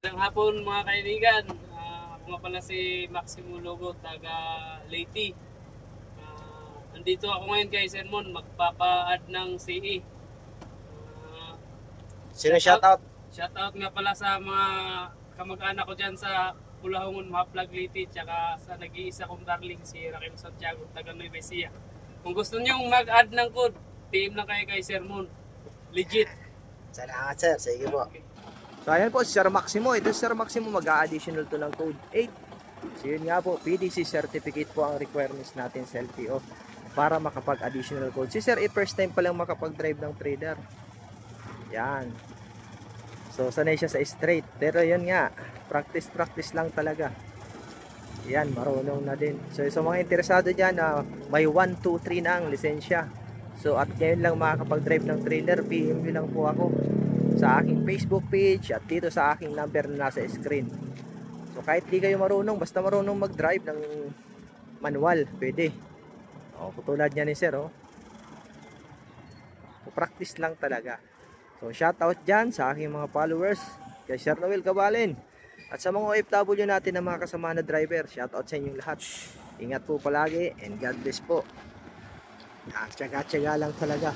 Magandang hapon mga kaibigan. Ako nga pala si Maximo Logo, taga Leyte. Andito ako ngayon kay Sermon, magpapa-add ng CE. Ah, Sino shoutout? Shoutout nga pala sa mga kamag-anak ko dyan sa Pulahongon, Maplag, Leyte, tsaka sa nag-iisa kong darling si Raquel Santiago, taga Nueva Ecija. Kung gusto nyo mag-add ng code, PM lang kayo kay Sermon. Legit. Salamat sir, sige po. So ayan po si Sir Maximo. Ito si Sir Maximo, mag-a-additional to ng code 8. So yun nga po, PDC certificate po ang requirements natin sa LTO para makapag-additional code. Si Sir, first time pa lang makapag-drive ng trader. Yan. So sanay siya sa straight. Pero yun nga, practice lang talaga. Yan, marunong na din. So sa mga interesado dyan, may 1, 2, 3 na ang lisensya. So at ngayon lang makakapag-drive ng trailer, PM nyo lang po ako sa aking Facebook page at dito sa aking number na nasa screen. So kahit di kayo marunong, basta marunong mag-drive ng manual, pwede. Tulad niya ni sir, practice lang talaga. So shoutout dyan sa aking mga followers, kay Sir Noel Cabalin, at sa mga OFW natin na mga kasama na driver. Shoutout sa inyong lahat. Ingat po palagi and God bless po. Tsaga-tsaga lang talaga.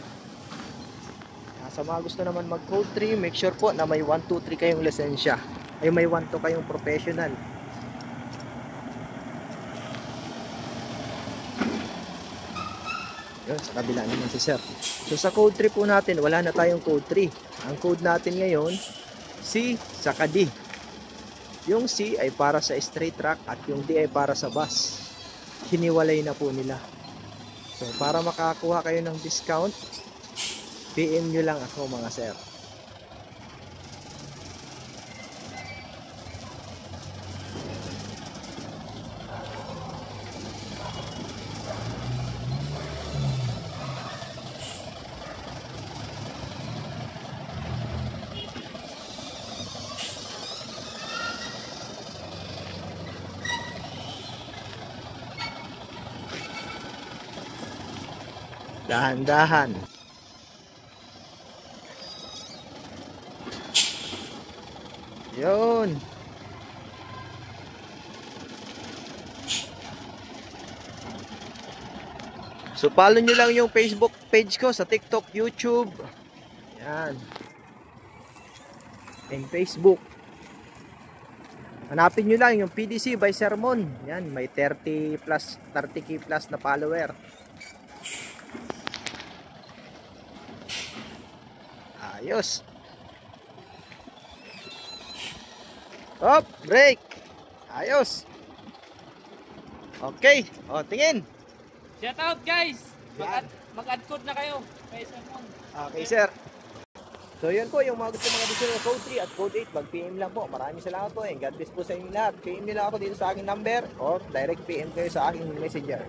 Sa mga gusto naman mag code 3, make sure po na may 1, 2, 3 kayong lisensya. Ay may 1, 2 kayong professional. Yun, sa kabila naman si sir. So sa code 3 po natin, wala na tayong code 3. Ang code natin ngayon, C saka D. Yung C ay para sa straight track at yung D ay para sa bus. Hiniwalay na po nila. So para makakuha kayo ng discount, PM nyo lang ako mga sir. Dahan-dahan. Yun. So follow nyo lang yung Facebook page ko sa TikTok, YouTube. Yan. And Facebook. Hanapin nyo lang yung PDC by Sermon. Yan, may 30 plus, 30k plus na follower. Ayos. Hop, break. Ayos. Okay, tingin. Shoutout guys! Mag-add code na kayo kay Sermon. Okay sir. So yun po yung mga gusto mga additional code 3 at code 8, mag-PM lang po. Maraming salamat po and God bless po sa inyo lahat. PM nyo lang ako dito sa aking number or direct PM kayo sa aking messenger.